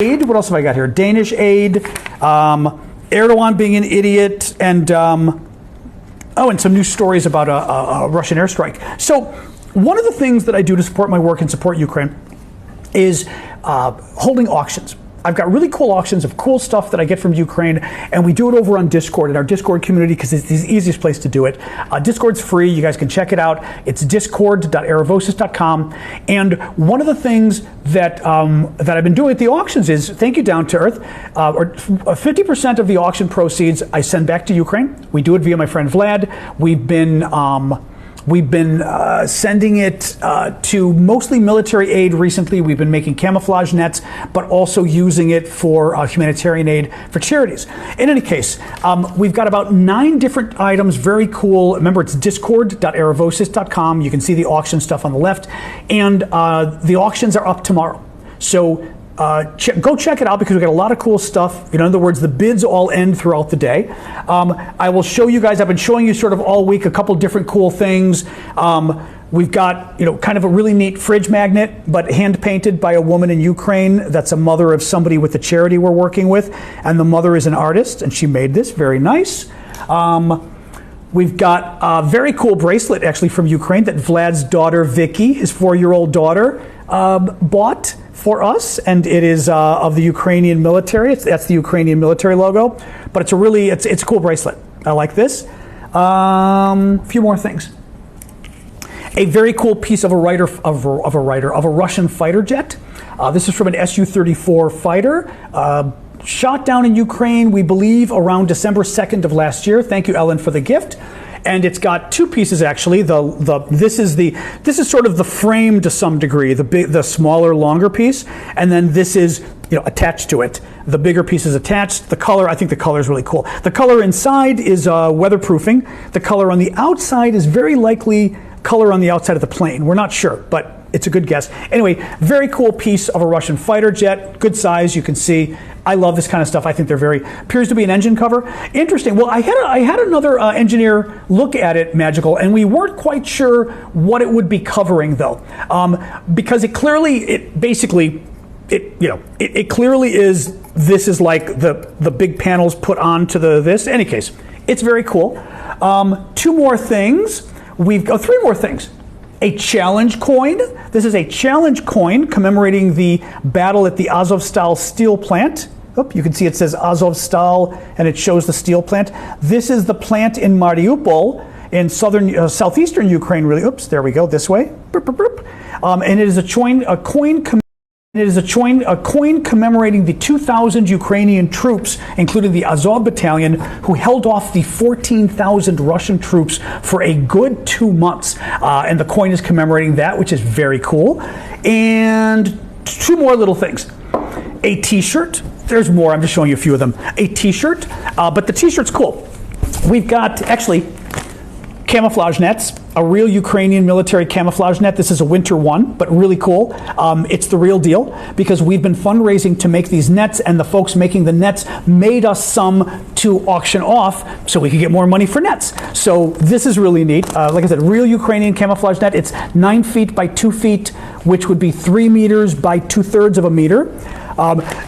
aid. What else have I got here? Danish aid, Erdogan being an idiot, and and some new stories about a Russian airstrike. So one of the things that I do to support my work and support Ukraine is holding auctions. I've got really cool auctions of cool stuff that I get from Ukraine, and we do it over on Discord, in our Discord community, because it's the easiest place to do it. Discord's free. You guys can check it out. It's discord.aravosis.com. And one of the things that I've been doing at the auctions is, thank you, Down to Earth, 50% of the auction proceeds I send back to Ukraine. We do it via my friend Vlad. We've been sending it to mostly military aid recently. We've been making camouflage nets, but also using it for humanitarian aid for charities. In any case, we've got about 9 different items, very cool. Remember, it's discord.aravosis.com. You can see the auction stuff on the left, and the auctions are up tomorrow. So go check it out, because we've got a lot of cool stuff. In other words, the bids all end throughout the day. I will show you guys, I've been showing you sort of all week a couple different cool things. We've got, kind of a really neat fridge magnet, but hand painted by a woman in Ukraine. That's a mother of somebody with the charity we're working with. And the mother is an artist, and she made this, very nice. We've got a very cool bracelet, actually, from Ukraine that Vlad's daughter, Vicky, his 4-year-old daughter, bought for us, and it is of the Ukrainian military. That's the Ukrainian military logo, but it's a cool bracelet. I like this. A few more things. A very cool piece of a Russian fighter jet. This is from an Su-34 fighter. Shot down in Ukraine, we believe, around December 2nd of last year. Thank you, Ellen, for the gift. And it's got 2 pieces, actually. This is sort of the frame to some degree, the smaller, longer piece, and then this is attached to it. The bigger piece is attached. The color, I think the color is really cool. The color inside is weatherproofing. The color on the outside is very likely color on the outside of the plane. We're not sure, but it's a good guess. Anyway, very cool piece of a Russian fighter jet, good size, you can see. I love this kind of stuff. I think appears to be an engine cover. Interesting. Well, I had another engineer look at it, Magical, and we weren't quite sure what it would be covering, though, because it clearly is. This is like the big panels put onto this. In any case, it's very cool. 2 more things. 3 more things. A challenge coin. This is a challenge coin commemorating the battle at the Azovstal steel plant. You can see it says Azovstal, and it shows the steel plant. This is the plant in Mariupol in southeastern Ukraine. Really, there we go. This way. And it is a coin commemorating the 2,000 Ukrainian troops, including the Azov battalion, who held off the 14,000 Russian troops for a good 2 months. And the coin is commemorating that, which is very cool. And 2 more little things. A t-shirt. There's more. I'm just showing you a few of them. A t-shirt. But the t-shirt's cool. We've got, actually, camouflage nets, a real Ukrainian military camouflage net. This is a winter one, but really cool. It's the real deal, because we've been fundraising to make these nets, and the folks making the nets made us some to auction off so we could get more money for nets. So this is really neat. Like I said, real Ukrainian camouflage net. It's 9 feet by 2 feet, which would be 3 meters by 2/3 of a meter.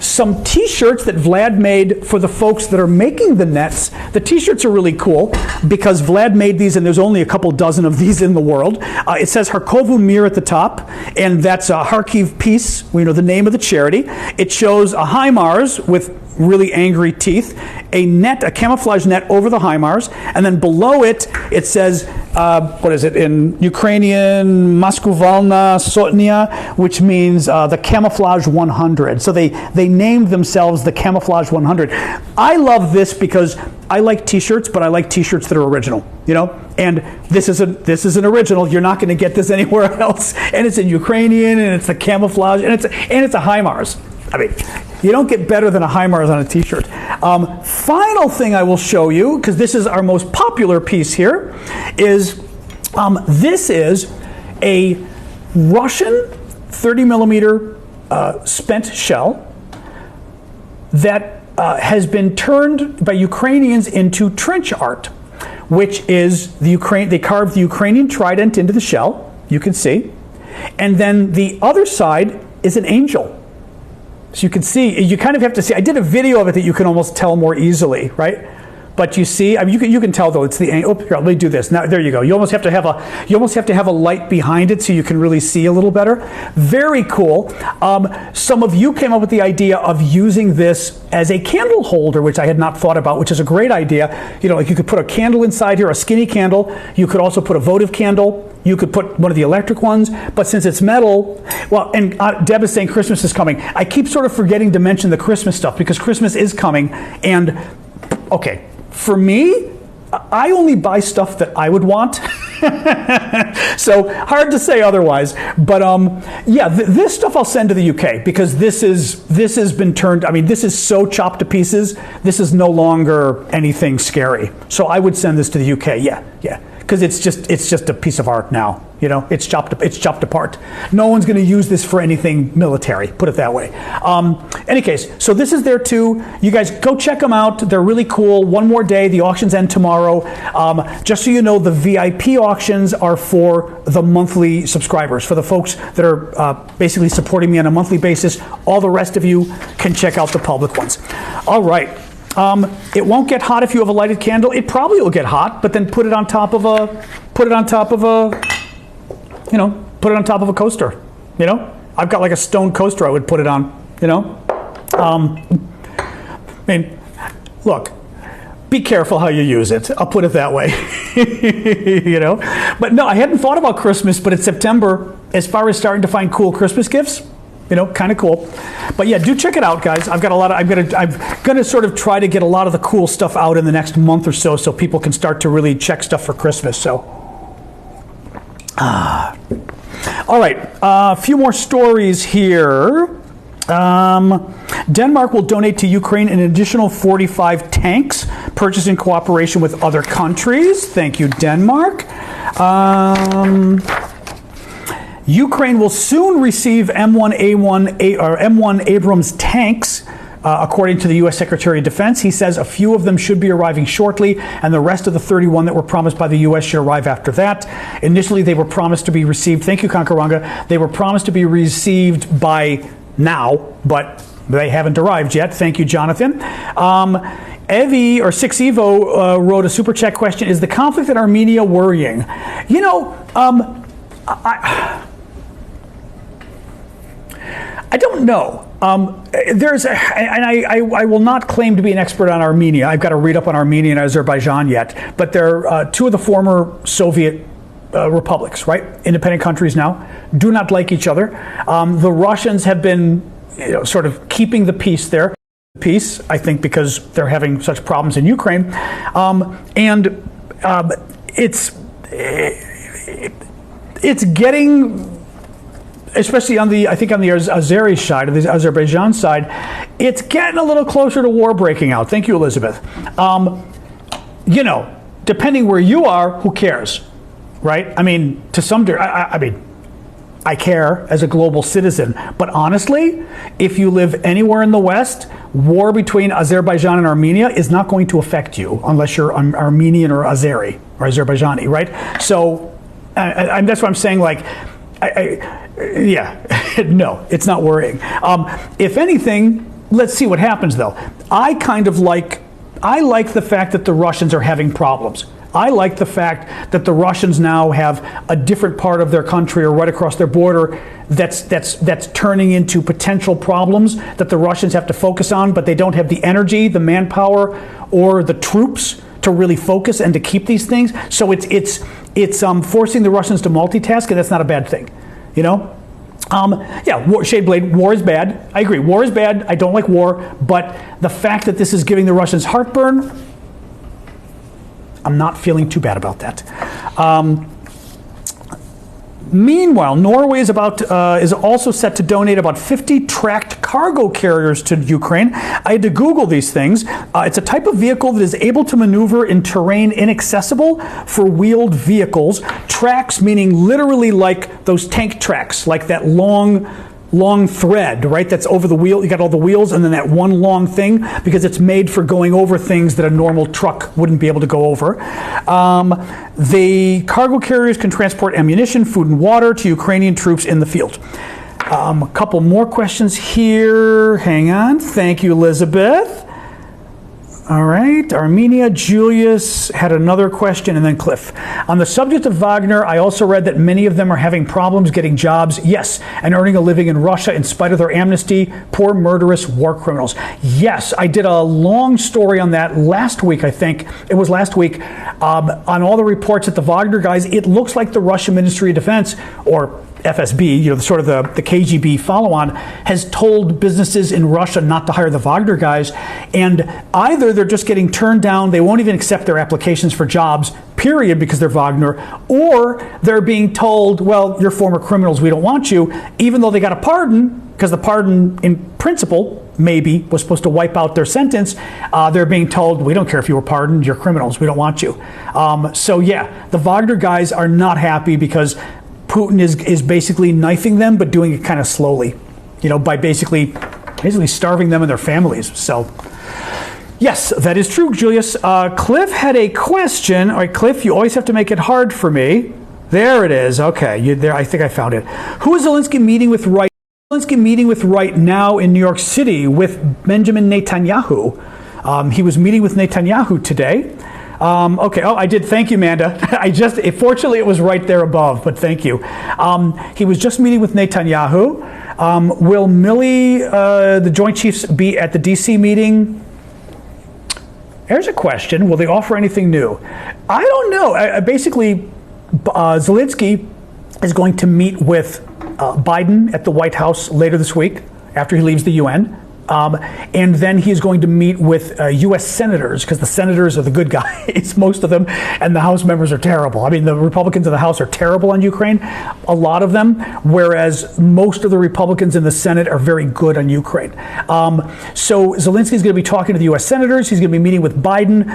Some t-shirts that Vlad made for the folks that are making the nets. The t-shirts are really cool because Vlad made these, and there's only a couple dozen of these in the world. It says Harkovu Mir at the top, and that's a Kharkiv Peace, the name of the charity. It shows a HIMARS with really angry teeth, a camouflage net over the HIMARS, and then below it, it says, in Ukrainian, Moskovalna Sotnia, which means the Camouflage 100. So they named themselves the Camouflage 100. I love this because I like t-shirts, but I like t-shirts that are original, and this is an original. You're not going to get this anywhere else, and it's in Ukrainian, and it's a camouflage, and it's a HIMARS. I mean, you don't get better than a HIMARS on a t-shirt. Final thing I will show you, because this is our most popular piece here, is this is a Russian 30 millimeter spent shell that has been turned by Ukrainians into trench art, which is they carved the Ukrainian trident into the shell, you can see, and then the other side is an angel. So you can see, you kind of have to see, I did a video of it that you can almost tell more easily, right? But you see, I mean, you can tell though, it's the angle. Oh, here, let me do this. Now, there you go. You almost have to have a light behind it so you can really see a little better. Very cool. Some of you came up with the idea of using this as a candle holder, which I had not thought about, which is a great idea. You know, like you could put a candle inside here, a skinny candle. You could also put a votive candle. You could put one of the electric ones, but since it's metal, well, and Deb is saying Christmas is coming. I keep sort of forgetting to mention the Christmas stuff because Christmas is coming, and okay. For me, I only buy stuff that I would want. So hard to say otherwise. But yeah, this stuff I'll send to the UK because this has been turned, I mean, this is so chopped to pieces. This is no longer anything scary. So I would send this to the UK. Yeah. Because it's just a piece of art now. You know, it's chopped apart. No one's going to use this for anything military, put it that way. Any case, so this is there too. You guys go check them out. They're really cool. One more day. The auctions end tomorrow. Just so you know, the VIP auctions are for the monthly subscribers, for the folks that are basically supporting me on a monthly basis. All the rest of you can check out the public ones. All right. It won't get hot if you have a lighted candle. It probably will get hot, but then put it on top of a coaster. You know, I've got like a stone coaster I would put it on. You know, I mean, look, be careful how you use it. I'll put it that way. You know, but no, I hadn't thought about Christmas, but it's September. As far as starting to find cool Christmas gifts. You know, kind of cool. But yeah, do check it out, guys. I'm gonna sort of try to get a lot of the cool stuff out in the next month or so people can start to really check stuff for Christmas. So, all right, a few more stories here. Denmark will donate to Ukraine an additional 45 tanks purchased in cooperation with other countries. Thank you, Denmark. Ukraine will soon receive M1 Abrams tanks, according to the U.S. Secretary of Defense. He says a few of them should be arriving shortly, and the rest of the 31 that were promised by the U.S. should arrive after that. Initially, they were promised to be received, thank you, Kankaranga, they were promised to be received by now, but they haven't arrived yet. Thank you, Jonathan. Evi, or 6Evo, wrote a super chat question, is the conflict in Armenia worrying? You know, I don't know. I will not claim to be an expert on Armenia. I've got to read up on Armenia and Azerbaijan yet. But they're two of the former Soviet republics, right? Independent countries now. Do not like each other. The Russians have been, sort of keeping the peace there. Peace, I think, because they're having such problems in Ukraine. It's getting, especially on the Azeri side, or the Azerbaijan side, it's getting a little closer to war breaking out. Thank you, Elizabeth. Depending where you are, who cares, right? I mean, to some degree, I care as a global citizen. But honestly, if you live anywhere in the West, war between Azerbaijan and Armenia is not going to affect you unless you're Armenian or Azeri or Azerbaijani, right? So that's what I'm saying, like, no, it's not worrying. If anything, let's see what happens though. I like the fact that the Russians are having problems. I like the fact that the Russians now have a different part of their country or right across their border that's turning into potential problems that the Russians have to focus on, but they don't have the energy, the manpower, or the troops to really focus and to keep these things. So it's forcing the Russians to multitask, and that's not a bad thing, you know? Shadeblade, war is bad. I agree, war is bad. I don't like war, but the fact that this is giving the Russians heartburn, I'm not feeling too bad about that. Meanwhile, Norway is also set to donate about 50 tracked cargo carriers to Ukraine. I had to Google these things. It's a type of vehicle that is able to maneuver in terrain inaccessible for wheeled vehicles. Tracks meaning literally like those tank tracks, like that long thread, right? That's over the wheel. You got all the wheels and then that one long thing, because it's made for going over things that a normal truck wouldn't be able to go over. The cargo carriers can transport ammunition, food, and water to Ukrainian troops in the field. A couple more questions here. Hang on. Thank you, Elizabeth. All right, Armenia, Julius had another question, and then Cliff. On the subject of Wagner, I also read that many of them are having problems getting jobs, yes, and earning a living in Russia in spite of their amnesty, poor murderous war criminals. Yes, I did a long story on that last week, I think. It was last week, on all the reports that the Wagner guys, it looks like the Russian Ministry of Defense, or FSB, you know, sort of the KGB follow-on, has told businesses in Russia not to hire the Wagner guys, and either they're just getting turned down, they won't even accept their applications for jobs, period, because they're Wagner, or they're being told, well, you're former criminals, we don't want you, even though they got a pardon, because the pardon, in principle, maybe, was supposed to wipe out their sentence. They're being told, we don't care if you were pardoned, you're criminals, we don't want you. So yeah, the Wagner guys are not happy because Putin is basically knifing them, but doing it kind of slowly, you know, by basically starving them and their families. So, yes, that is true, Julius. Cliff had a question. All right, Cliff, you always have to make it hard for me. There it is. Okay, there. I think I found it. Who is Zelensky meeting with right now in New York City with Benjamin Netanyahu? He was meeting with Netanyahu today. Okay. Oh, I did. Thank you, Amanda. Fortunately, it was right there above, but thank you. He was just meeting with Netanyahu. Will Milley, the Joint Chiefs, be at the D.C. meeting? There's a question. Will they offer anything new? I don't know. Basically, Zelensky is going to meet with Biden at the White House later this week after he leaves the UN. And then he's going to meet with U.S. senators, because the senators are the good guys, most of them, and the House members are terrible. I mean, the Republicans in the House are terrible on Ukraine, a lot of them, whereas most of the Republicans in the Senate are very good on Ukraine. So Zelensky's going to be talking to the U.S. senators. He's going to be meeting with Biden.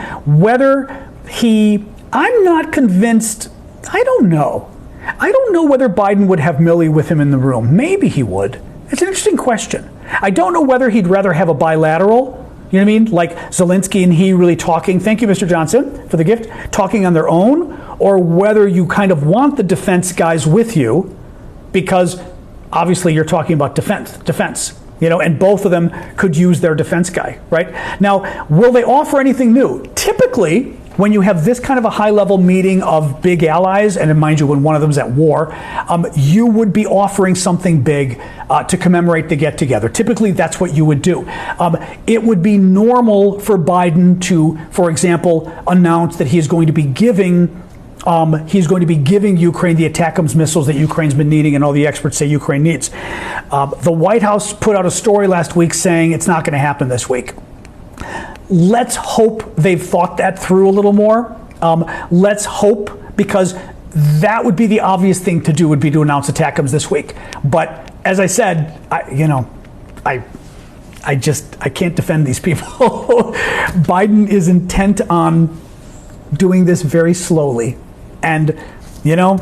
I'm not convinced. I don't know. I don't know whether Biden would have Milley with him in the room. Maybe he would. It's an interesting question. I don't know whether he'd rather have a bilateral, you know what I mean? Like Zelensky and he really talking, thank you, Mr. Johnson, for the gift, talking on their own, or whether you kind of want the defense guys with you, because obviously you're talking about defense, you know, and both of them could use their defense guy, right? Now, will they offer anything new? Typically, when you have this kind of a high-level meeting of big allies, and mind you, when one of them's at war, you would be offering something big to commemorate the get-together. Typically, that's what you would do. It would be normal for Biden to, for example, announce that he is going to be giving Ukraine the ATACMS missiles that Ukraine's been needing, and all the experts say Ukraine needs. The White House put out a story last week saying it's not going to happen this week. Let's hope they've thought that through a little more. Let's hope, because that would be the obvious thing to do, would be to announce ATACMS this week. But as I said, I can't defend these people. Biden is intent on doing this very slowly. And, you know,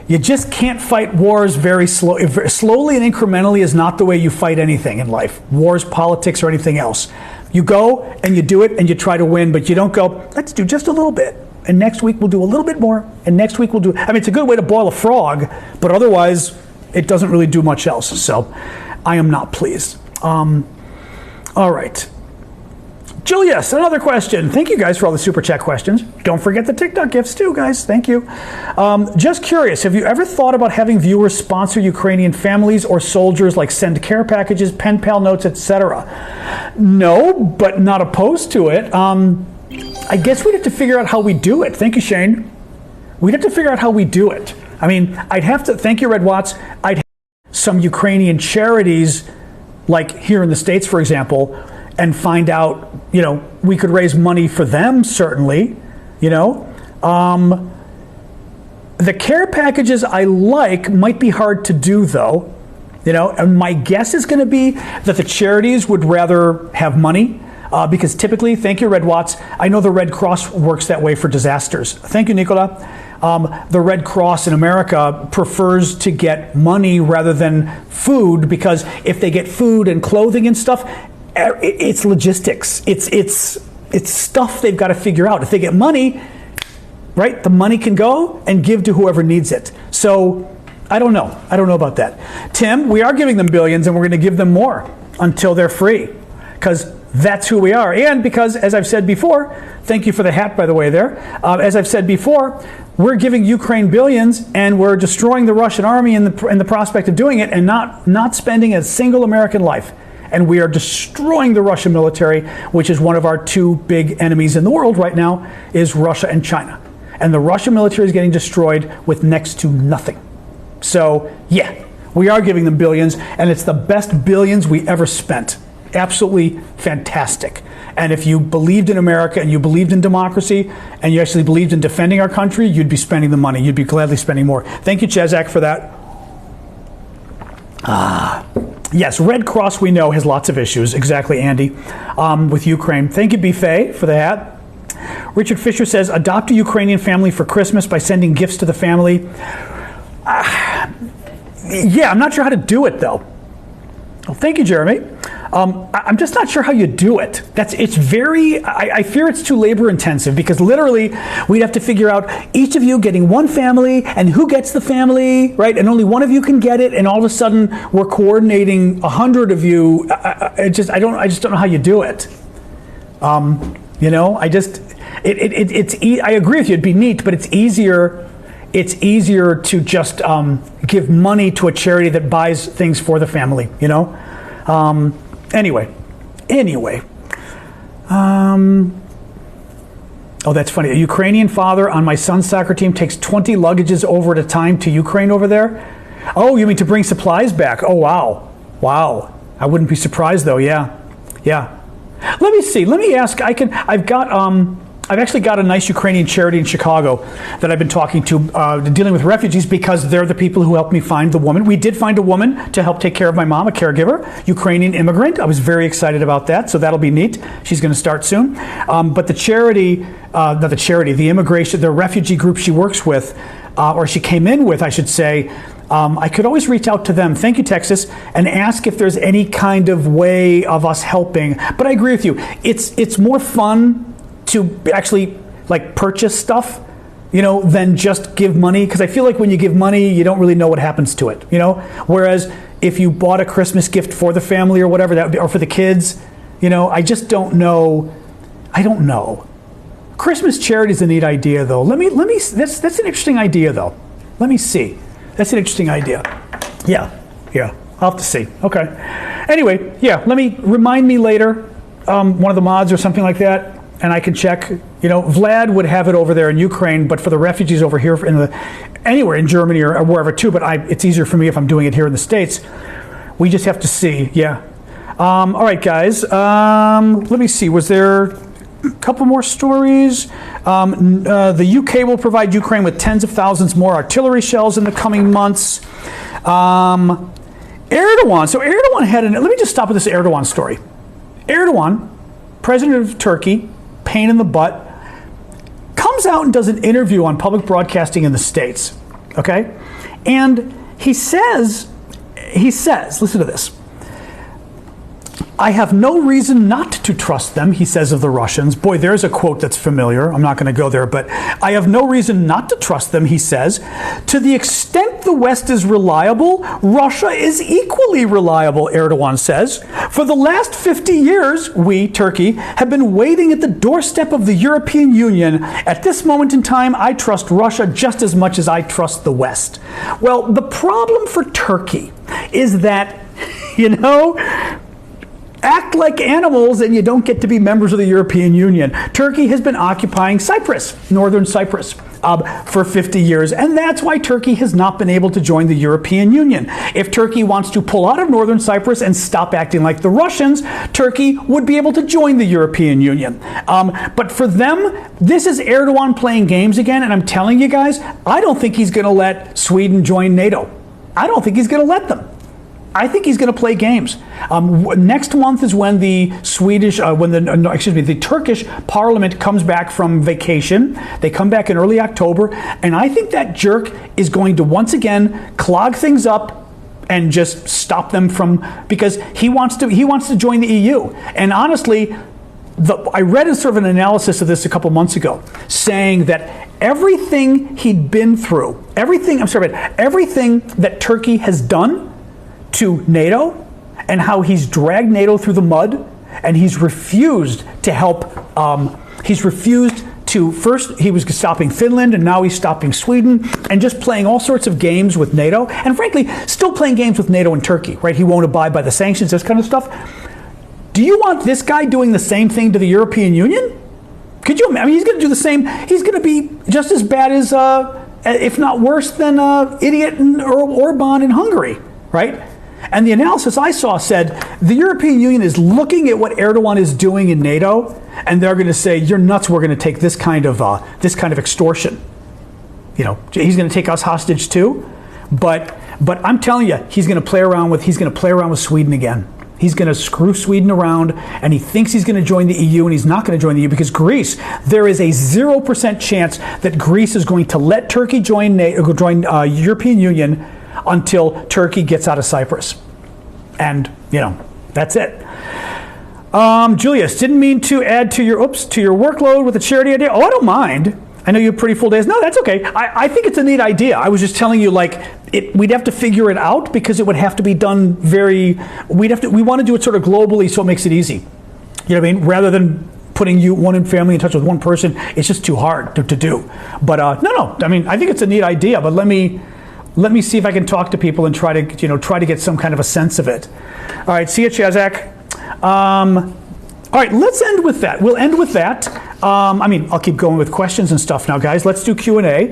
you just can't fight wars very slowly and incrementally is not the way you fight anything in life. Wars, politics, or anything else. You go and you do it and you try to win, but you don't go, let's do just a little bit. And next week we'll do a little bit more. And next week we'll do, I mean, it's a good way to boil a frog, but otherwise it doesn't really do much else. So I am not pleased. All right. Julius, another question. Thank you guys for all the super chat questions. Don't forget the TikTok gifts too, guys. Thank you. Just curious, have you ever thought about having viewers sponsor Ukrainian families or soldiers, like send care packages, pen pal notes, etc.? No, but not opposed to it. I guess we'd have to figure out how we do it. Thank you, Shane. We'd have to figure out how we do it. I mean, I'd have to, thank you, Red Watts, I'd have some Ukrainian charities, like here in the States, for example, and find out, you know, we could raise money for them, certainly, you know. The care packages I like might be hard to do, though, you know, and my guess is going to be that the charities would rather have money, because typically, thank you, Red Watts, I know the Red Cross works that way for disasters. Thank you, Nicola. The Red Cross in America prefers to get money rather than food, because if they get food and clothing and stuff, it's logistics. It's stuff they've got to figure out. If they get money, right, the money can go and give to whoever needs it. So I don't know. I don't know about that. Tim, we are giving them billions, and we're going to give them more until they're free, because that's who we are. And because, as I've said before, thank you for the hat, by the way, there. As I've said before, we're giving Ukraine billions, and we're destroying the Russian army in the prospect of doing it, and not spending a single American life. And we are destroying the Russian military, which is one of our two big enemies in the world right now, is Russia and China. And the Russian military is getting destroyed with next to nothing. So, yeah, we are giving them billions, and it's the best billions we ever spent. Absolutely fantastic. And if you believed in America and you believed in democracy and you actually believed in defending our country, you'd be spending the money. You'd be gladly spending more. Thank you, Chezak, for that. Yes, Red Cross, we know, has lots of issues. Exactly, Andy, with Ukraine. Thank you, Buffet, for the hat. Richard Fisher says, adopt a Ukrainian family for Christmas by sending gifts to the family. Yeah, I'm not sure how to do it, though. Well, thank you, Jeremy. I'm just not sure how you do it. It's very, I fear it's too labor intensive, because literally we'd have to figure out each of you getting one family and who gets the family, right? And only one of you can get it. And all of a sudden we're coordinating 100 of you. I just don't know how you do it. You know, I agree with you. It'd be neat, but it's easier to just give money to a charity that buys things for the family, you know? Anyway. Oh, that's funny. A Ukrainian father on my son's soccer team takes 20 luggages over at a time to Ukraine over there. Oh, you mean to bring supplies back? Oh, wow. Wow. I wouldn't be surprised, though. Yeah. Let me see. Let me ask. I've actually got a nice Ukrainian charity in Chicago that I've been talking to, dealing with refugees, because they're the people who helped me find the woman. We did find a woman to help take care of my mom, a caregiver, Ukrainian immigrant. I was very excited about that, so that'll be neat. She's going to start soon. But the immigration, the refugee group she works with, or she came in with, I should say, I could always reach out to them, thank you, Texas, and ask if there's any kind of way of us helping. But I agree with you. It's more fun to actually purchase stuff, you know, than just give money. Because I feel like when you give money, you don't really know what happens to it, you know. Whereas if you bought a Christmas gift for the family or whatever, that would be, or for the kids, you know, I just don't know. I don't know. Christmas charity is a neat idea, though. Let me. That's an interesting idea, though. Let me see. That's an interesting idea. Yeah. I'll have to see. Okay. Anyway, yeah. Remind me later. One of the mods or something like that. And I can check, you know, Vlad would have it over there in Ukraine, but for the refugees over here anywhere in Germany or wherever too, but it's easier for me if I'm doing it here in the States. We just have to see, yeah. All right, guys, let me see. Was there a couple more stories? The UK will provide Ukraine with tens of thousands more artillery shells in the coming months. Erdogan, so Erdogan let me just stop with this Erdogan story. Erdogan, president of Turkey, pain in the butt, comes out and does an interview on public broadcasting in the States, okay? And he says, listen to this. I have no reason not to trust them, he says of the Russians. Boy, there's a quote that's familiar. I'm not going to go there, but I have no reason not to trust them, he says. To the extent the West is reliable, Russia is equally reliable, Erdogan says. For the last 50 years, we, Turkey, have been waiting at the doorstep of the European Union. At this moment in time, I trust Russia just as much as I trust the West. Well, the problem for Turkey is that, you know, act like animals and you don't get to be members of the European Union. Turkey has been occupying Cyprus, northern Cyprus, for 50 years, and that's why Turkey has not been able to join the European Union. If Turkey wants to pull out of northern Cyprus and stop acting like the Russians, Turkey would be able to join the European Union. But for them, this is Erdogan playing games again, and I'm telling you guys, I don't think he's going to let Sweden join NATO. I don't think he's going to let them. I think he's going to play games. Next month is when the the Turkish parliament comes back from vacation. They come back in early October, and I think that jerk is going to once again clog things up and just stop them from, because he wants to join the EU. And honestly, I read a sort of an analysis of this a couple months ago, saying that everything he'd been through, everything that Turkey has done to NATO, and how he's dragged NATO through the mud, and he's refused to help. He's refused to, first he was stopping Finland, and now he's stopping Sweden, and just playing all sorts of games with NATO, and frankly, still playing games with NATO and Turkey, right? He won't abide by the sanctions, this kind of stuff. Do you want this guy doing the same thing to the European Union? Could you? I mean, he's going to do the same. He's going to be just as bad as, if not worse than, idiot Orban in Hungary, right? And the analysis I saw said the European Union is looking at what Erdogan is doing in NATO, and they're going to say, "You're nuts. We're going to take this kind of extortion. You know, he's going to take us hostage too." But I'm telling you, he's going to play around with Sweden again. He's going to screw Sweden around, and he thinks he's going to join the EU, and he's not going to join the EU because Greece. There is a 0% chance that Greece is going to let Turkey join European Union until Turkey gets out of Cyprus. And, you know, that's it. Julius, didn't mean to add to your workload with a charity idea. Oh, I don't mind. I know you have pretty full days. No, that's okay. I think it's a neat idea. I was just telling you, we'd have to figure it out because it would have to be done we want to do it sort of globally so it makes it easy. You know what I mean? Rather than putting one family in touch with one person, it's just too hard to do. But no. I mean, I think it's a neat idea, but let me see if I can talk to people and try to get some kind of a sense of it. All right, see you, Chazak. All right, let's end with that. We'll end with that. I'll keep going with questions and stuff now, guys. Let's do Q&A.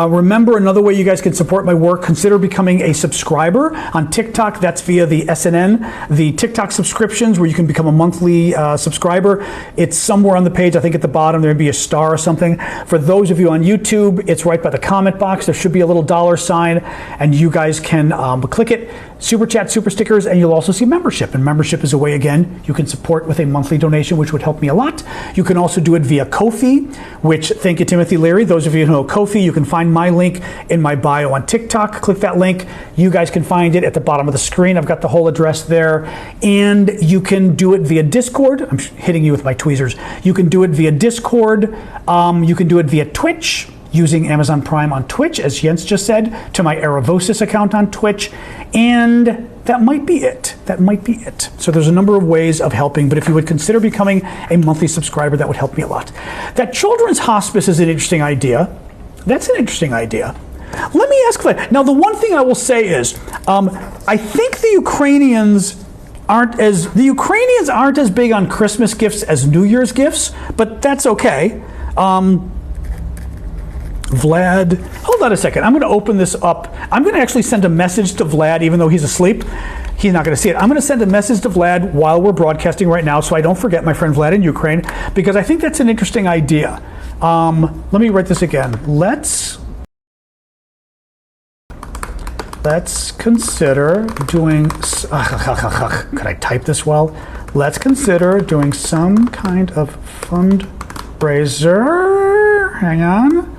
Remember, another way you guys can support my work, consider becoming a subscriber on TikTok. That's via the SNN, the TikTok subscriptions, where you can become a monthly subscriber. It's somewhere on the page. I think at the bottom there may be a star or something. For those of you on YouTube, it's right by the comment box. There should be a little $sign, and you guys can click it. Super chat, super stickers, and you'll also see membership. And membership is a way, again, you can support with a monthly donation, which would help me a lot. You can also do it via Ko-fi, which, thank you, Timothy Leary. Those of you who know Ko-fi, you can find my link in my bio on TikTok. Click that link. You guys can find it at the bottom of the screen. I've got the whole address there. And you can do it via Discord. I'm hitting you with my tweezers. You can do it via Discord. You can do it via Twitch, using Amazon Prime on Twitch, as Jens just said, to my Aravosis account on Twitch. And that might be it. So there's a number of ways of helping, but if you would consider becoming a monthly subscriber, that would help me a lot. That children's hospice is an interesting idea. That's an interesting idea. Let me ask that. Now, the one thing I will say is, I think the Ukrainians aren't as big on Christmas gifts as New Year's gifts, but that's okay. Vlad, hold on a second. I'm going to open this up. I'm going to actually send a message to Vlad, even though he's asleep. He's not going to see it. I'm going to send a message to Vlad while we're broadcasting right now, so I don't forget my friend Vlad in Ukraine, because I think that's an interesting idea. Let me write this again. Let's consider doing. Could I type this well? Let's consider doing some kind of fundraiser. Hang on.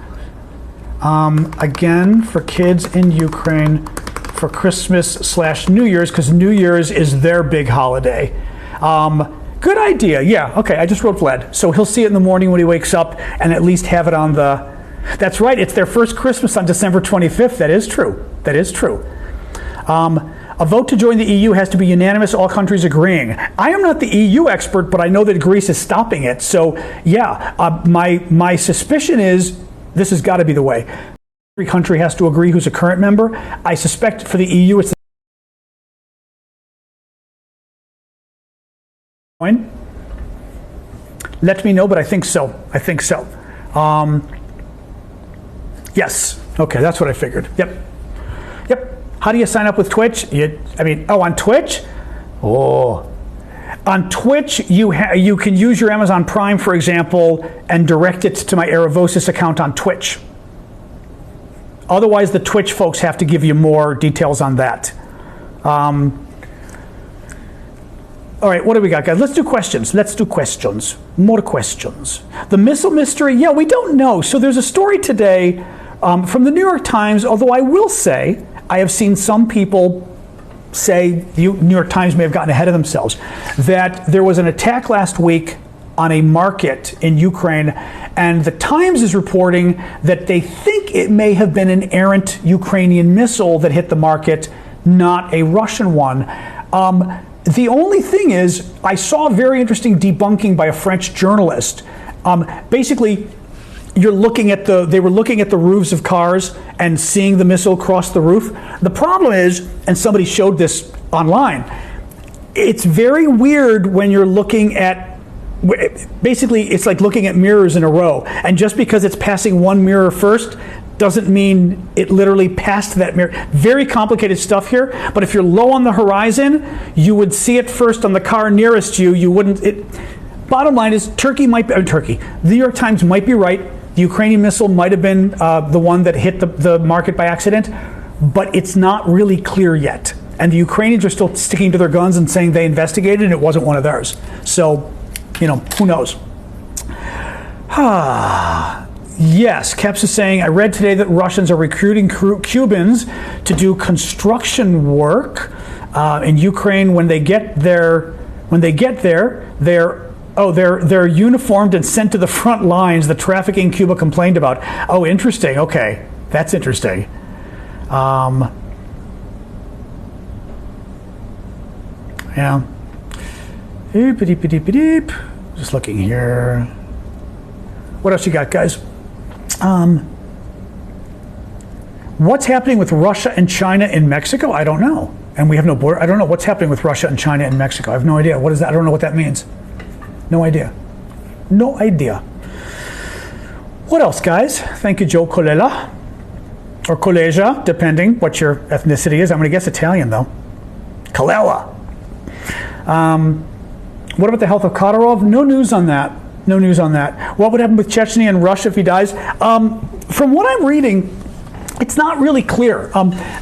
Again, for kids in Ukraine for Christmas/New Year's, because New Year's is their big holiday. Good idea. Yeah, okay, I just wrote Vlad. So he'll see it in the morning when he wakes up and at least have it on the... That's right, it's their first Christmas on December 25th. That is true. A vote to join the EU has to be unanimous, all countries agreeing. I am not the EU expert, but I know that Greece is stopping it. So yeah, my suspicion is this has got to be the way. Every country has to agree who's a current member. I suspect for the EU it's the Let me know, but I think so. Yes. Okay, that's what I figured. Yep. How do you sign up with Twitch? On Twitch? On Twitch, you can use your Amazon Prime, for example, and direct it to my Aravosis account on Twitch. Otherwise, the Twitch folks have to give you more details on that. All right, what do we got, guys? Let's do questions. More questions. The missile mystery, yeah, we don't know. So there's a story today from the New York Times, although I will say, I have seen some people say, the New York Times may have gotten ahead of themselves, that there was an attack last week on a market in Ukraine, and the Times is reporting that they think it may have been an errant Ukrainian missile that hit the market, not a Russian one. The only thing is, I saw very interesting debunking by a French journalist. Basically, they were looking at the roofs of cars and seeing the missile cross the roof. The problem is, and somebody showed this online, it's very weird when you're looking at, basically it's like looking at mirrors in a row, and just because it's passing one mirror first doesn't mean it literally passed that mirror. Very complicated stuff here, but if you're low on the horizon, you would see it first on the car nearest you. You wouldn't. Bottom line is, the New York Times might be right. The Ukrainian missile might have been the one that hit the market by accident, but it's not really clear yet. And the Ukrainians are still sticking to their guns and saying they investigated and it wasn't one of theirs. So, who knows? Yes, Keps is saying, I read today that Russians are recruiting Cubans to do construction work in Ukraine. When they get there, they're uniformed and sent to the front lines, the trafficking Cuba complained about. Oh, interesting. Okay, that's interesting. Yeah. Just looking here. What else you got, guys? What's happening with Russia and China in Mexico? I don't know. And we have no border. I don't know what's happening with Russia and China in Mexico. I have no idea. What is that? I don't know what that means. No idea. No idea. What else, guys? Thank you, Joe Colella. Or Coleja, depending what your ethnicity is. I'm going to guess Italian, though. Colella. What about the health of Kadyrov? No news on that. No news on that. What would happen with Chechnya and Russia if he dies? From what I'm reading, it's not really clear.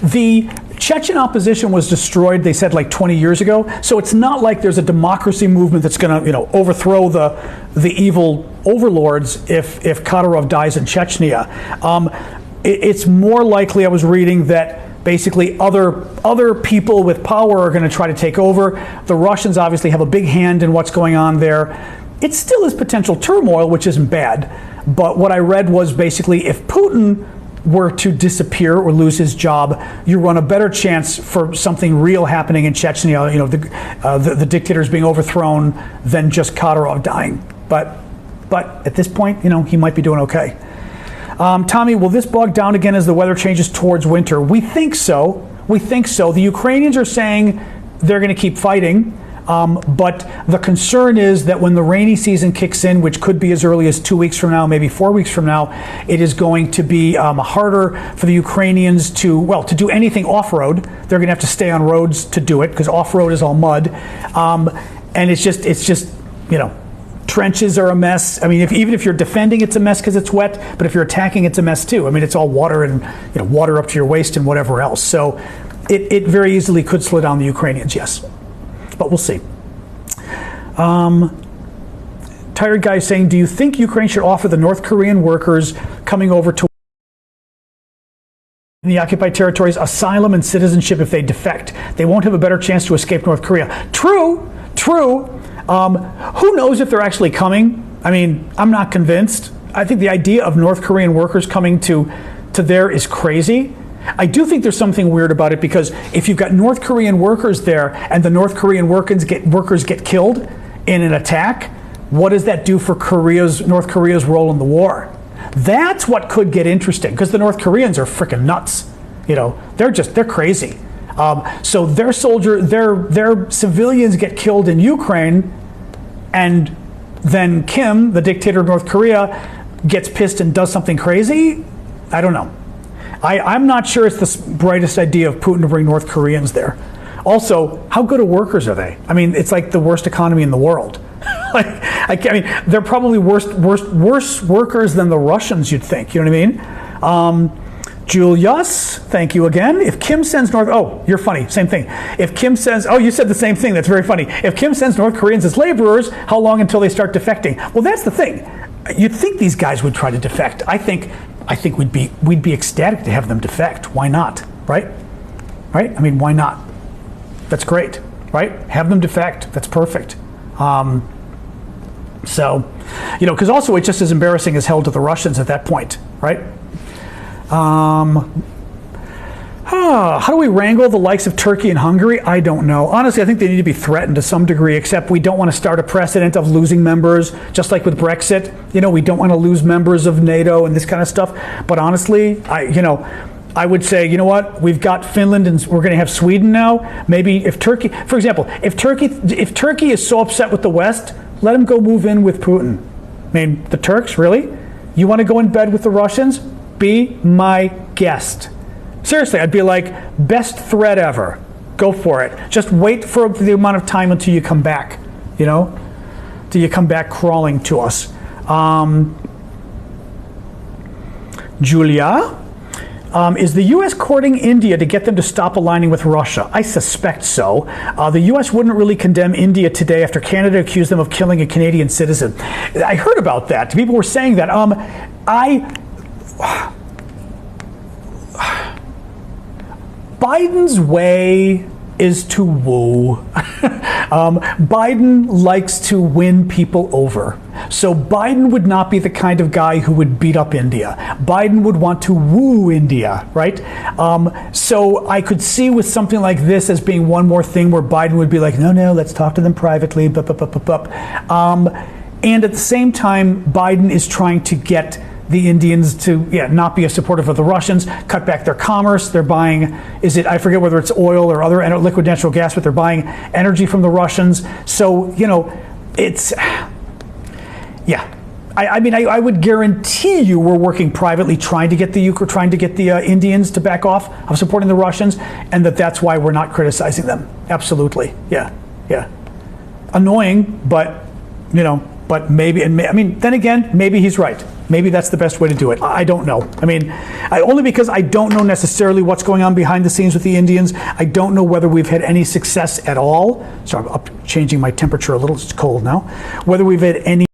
The Chechen opposition was destroyed, they said, like 20 years ago. So it's not like there's a democracy movement that's going to, overthrow the evil overlords if Kadyrov dies in Chechnya. It's more likely, I was reading, that basically other people with power are going to try to take over. The Russians obviously have a big hand in what's going on there. It still is potential turmoil, which isn't bad. But what I read was basically if Putin were to disappear or lose his job, you run a better chance for something real happening in Chechnya, the dictators being overthrown, than just Kadyrov dying. But at this point, he might be doing okay. Tommy, will this bog down again as the weather changes towards winter? We think so. The Ukrainians are saying they're going to keep fighting. But the concern is that when the rainy season kicks in, which could be as early as 2 weeks from now, maybe 4 weeks from now, it is going to be harder for the Ukrainians to do anything off-road. They're going to have to stay on roads to do it because off-road is all mud. And it's just trenches are a mess. I mean, even if you're defending, it's a mess because it's wet. But if you're attacking, it's a mess too. I mean, it's all water and water up to your waist and whatever else. So it very easily could slow down the Ukrainians, yes. But we'll see. Tired guy saying, do you think Ukraine should offer the North Korean workers coming over to the occupied territories asylum and citizenship if they defect? They won't have a better chance to escape North Korea. True. Who knows if they're actually coming? I mean, I'm not convinced. I think the idea of North Korean workers coming to there is crazy. I do think there's something weird about it because if you've got North Korean workers there and the North Korean workers get killed in an attack, what does that do for North Korea's role in the war? That's what could get interesting because the North Koreans are freaking nuts. They're crazy. So their civilians get killed in Ukraine, and then Kim, the dictator of North Korea, gets pissed and does something crazy. I don't know. I'm not sure it's the brightest idea of Putin to bring North Koreans there. Also, how good of workers are they? I mean, it's like the worst economy in the world. They're probably worse workers than the Russians, you'd think. You know what I mean? Julius, thank you again. If Kim sends you're funny, same thing. If Kim says, you said the same thing, that's very funny. If Kim sends North Koreans as laborers, how long until they start defecting? Well, that's the thing. You'd think these guys would try to defect. I think we'd be ecstatic to have them defect. Why not? Right? I mean, why not? That's great, right? Have them defect. That's perfect. So, because also it's just as embarrassing as hell to the Russians at that point, right? How do we wrangle the likes of Turkey and Hungary? I don't know. Honestly, I think they need to be threatened to some degree, except we don't want to start a precedent of losing members, just like with Brexit. We don't want to lose members of NATO and this kind of stuff. But honestly, I would say, you know what? We've got Finland and we're going to have Sweden now. Maybe if Turkey, for example, if Turkey is so upset with the West, let them go move in with Putin. I mean, the Turks, really? You want to go in bed with the Russians? Be my guest. Seriously, I'd be like, best threat ever. Go for it. Just wait for the amount of time until you come back, till you come back crawling to us. Julia, is the U.S. courting India to get them to stop aligning with Russia? I suspect so. The U.S. wouldn't really condemn India today after Canada accused them of killing a Canadian citizen. I heard about that. People were saying that. Biden's way is to woo. Biden likes to win people over. So Biden would not be the kind of guy who would beat up India. Biden would want to woo India, right? So I could see with something like this as being one more thing where Biden would be like, no, let's talk to them privately. And at the same time, Biden is trying to get the Indians to not be as supportive of the Russians, cut back their commerce. They're buying, I forget whether it's oil or other liquid natural gas, but they're buying energy from the Russians. So, it's, I would guarantee you we're working privately trying to get the Indians to back off of supporting the Russians, and that's why we're not criticizing them. Absolutely. Yeah. Annoying, but, but maybe, then again, maybe he's right. Maybe that's the best way to do it. I don't know. Only because I don't know necessarily what's going on behind the scenes with the Indians. I don't know whether we've had any success at all. So I'm changing my temperature a little. It's cold now. Whether we've had any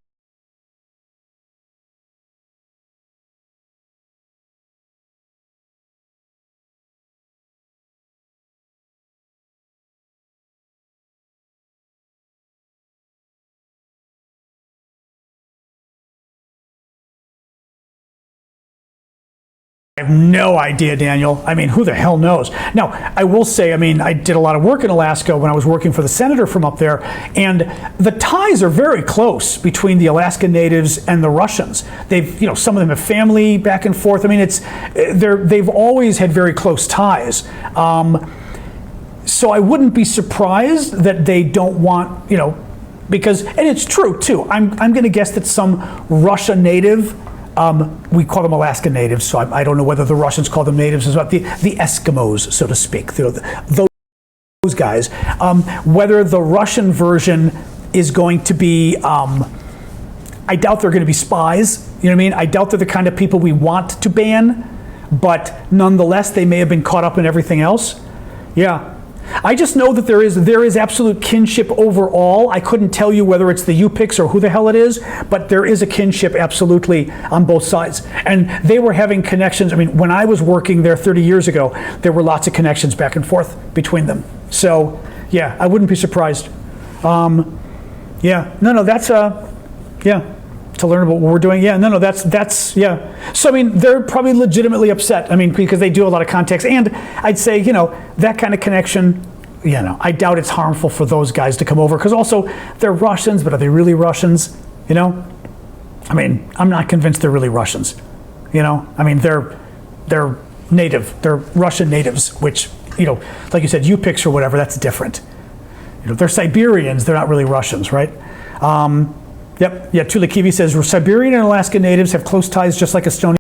I have no idea, Daniel. Who the hell knows? Now, I will say, I did a lot of work in Alaska when I was working for the senator from up there, and the ties are very close between the Alaska Natives and the Russians. They've, some of them have family back and forth. They've always had very close ties. So I wouldn't be surprised that they don't want, because, and it's true too. I'm going to guess that some Russia native. We call them Alaska Natives, so I don't know whether the Russians call them natives as well. The Eskimos, so to speak, those guys. Whether the Russian version is going to be, I doubt they're going to be spies. You know what I mean? I doubt they're the kind of people we want to ban, but nonetheless, they may have been caught up in everything else. Yeah. I just know that there is absolute kinship overall. I couldn't tell you whether it's the U-Picks or who the hell it is, but there is a kinship absolutely on both sides. And they were having connections. When I was working there 30 years ago, there were lots of connections back and forth between them. So, yeah, I wouldn't be surprised. That's to learn about what we're doing. That's. So, they're probably legitimately upset. Because they do have a lot of context. And I'd say, that kind of connection, I doubt it's harmful for those guys to come over. Because also, they're Russians, but are they really Russians? I'm not convinced they're really Russians. They're native. They're Russian natives, which, like you said, U-Picks or whatever, that's different. They're Siberians. They're not really Russians, right? Yep. Yeah. Tula Kiwi says Siberian and Alaska Natives have close ties, just like Estonia.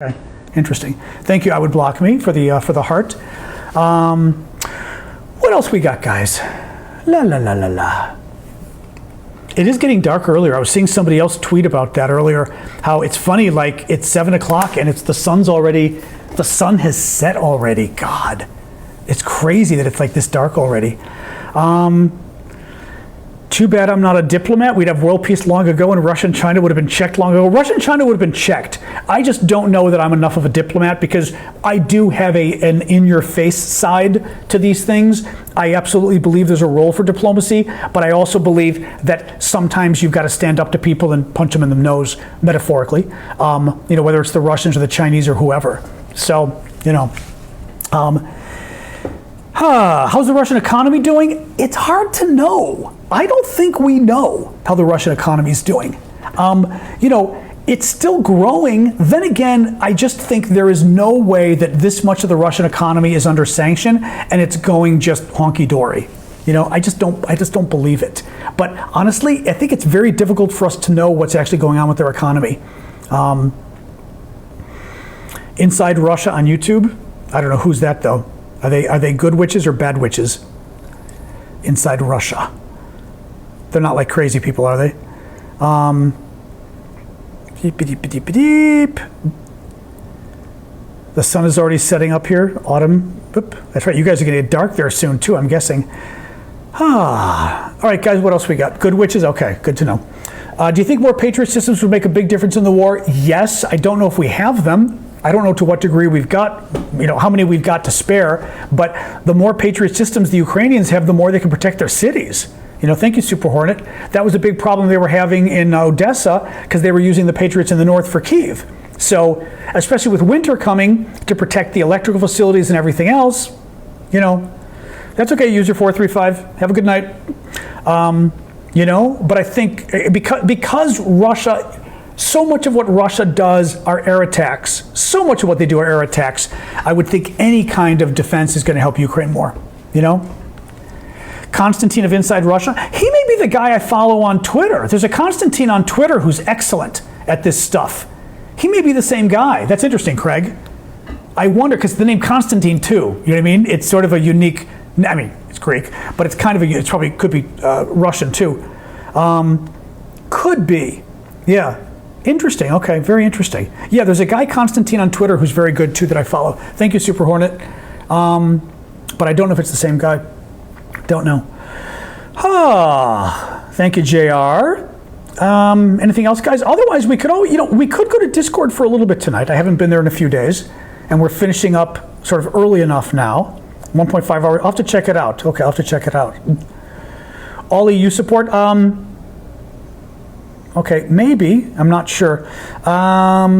Okay. Interesting. Thank you. I would block me for the heart. What else we got, guys? La. It is getting dark earlier. I was seeing somebody else tweet about that earlier. How it's funny, like it's 7 o'clock and the sun has set already. God, it's crazy that it's like this dark already. Too bad I'm not a diplomat. We'd have world peace long ago, and Russia and China would have been checked long ago. Russia and China would have been checked. I just don't know that I'm enough of a diplomat, because I do have an in-your-face side to these things. I absolutely believe there's a role for diplomacy, but I also believe that sometimes you've got to stand up to people and punch them in the nose, metaphorically, whether it's the Russians or the Chinese or whoever. So, how's the Russian economy doing? It's hard to know. I don't think we know how the Russian economy is doing. It's still growing. Then again, I just think there is no way that this much of the Russian economy is under sanction and it's going just honky-dory. I just don't believe it. But honestly, I think it's very difficult for us to know what's actually going on with their economy. Inside Russia on YouTube, I don't know who's that though. Are they good witches or bad witches? Inside Russia. They're not like crazy people, are they? The sun is already setting up here. Autumn. Oop, that's right. You guys are going to get dark there soon too, I'm guessing. All right, guys, what else we got? Good witches? Okay, good to know. Do you think more Patriot systems would make a big difference in the war? Yes. I don't know if we have them. I don't know to what degree we've got, how many we've got to spare, but the more Patriot systems the Ukrainians have, the more they can protect their cities. Thank you, Super Hornet. That was a big problem they were having in Odessa, because they were using the Patriots in the north for Kyiv. So, especially with winter coming, to protect the electrical facilities and everything else, that's okay, user 435. Have a good night. But I think because Russia, so much of what Russia does are air attacks. So much of what they do are air attacks. I would think any kind of defense is going to help Ukraine more, Constantine of Inside Russia, he may be the guy I follow on Twitter. There's a Constantine on Twitter who's excellent at this stuff. He may be the same guy. That's interesting, Craig. I wonder, because the name Constantine too, you know what I mean? It's sort of a unique, it's Greek, but it's kind of it's probably could be Russian too. Could be, yeah. Interesting, okay, very interesting. Yeah, there's a guy, Constantine, on Twitter who's very good too that I follow. Thank you, Super Hornet. But I don't know if it's the same guy. Don't know. Thank you, JR. Anything else, guys? Otherwise, we could we could go to Discord for a little bit tonight. I haven't been there in a few days, and we're finishing up sort of early enough now. 1.5 hours. I'll have to check it out. Okay, I'll have to check it out. All EU support. Okay, maybe. I'm not sure. Are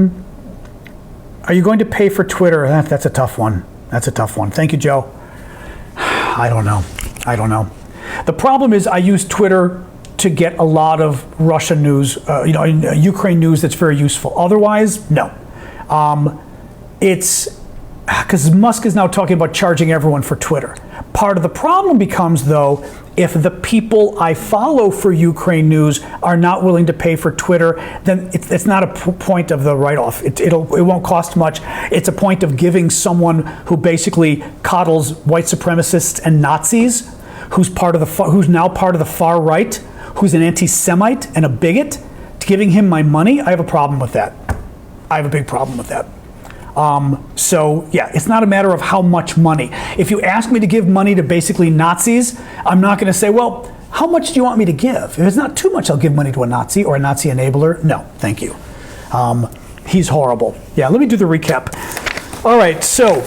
you going to pay for Twitter? That's a tough one. That's a tough one. Thank you, Joe. I don't know. The problem is I use Twitter to get a lot of Russian news, Ukraine news that's very useful. Otherwise, no. It's because Musk is now talking about charging everyone for Twitter. Part of the problem becomes, though, if the people I follow for Ukraine news are not willing to pay for Twitter, then it's not a point of the write-off. It won't cost much. It's a point of giving someone who basically coddles white supremacists and Nazis, who's now part of the far right, who's an anti-Semite and a bigot, giving him my money. I have a problem with that. I have a big problem with that. So yeah, it's not a matter of how much money. If you ask me to give money to basically Nazis, I'm not going to say, well, how much do you want me to give? If it's not too much, I'll give money to a Nazi or a Nazi enabler. No, thank you. He's horrible. Yeah, let me do the recap. All right, so,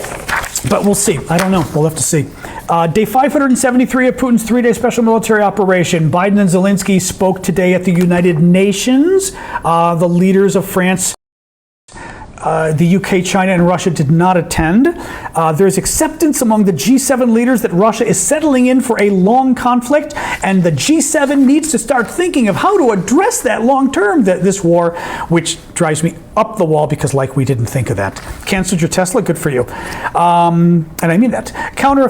but we'll see. I don't know. We'll have to see. Day 573 of Putin's three-day special military operation. Biden and Zelensky spoke today at the United Nations. The leaders of France, the UK, China, and Russia did not attend. There's acceptance among the G7 leaders that Russia is settling in for a long conflict, and the G7 needs to start thinking of how to address that long term, this war, which drives me up the wall because, like, we didn't think of that. Canceled your Tesla? Good for you. And I mean that. Counter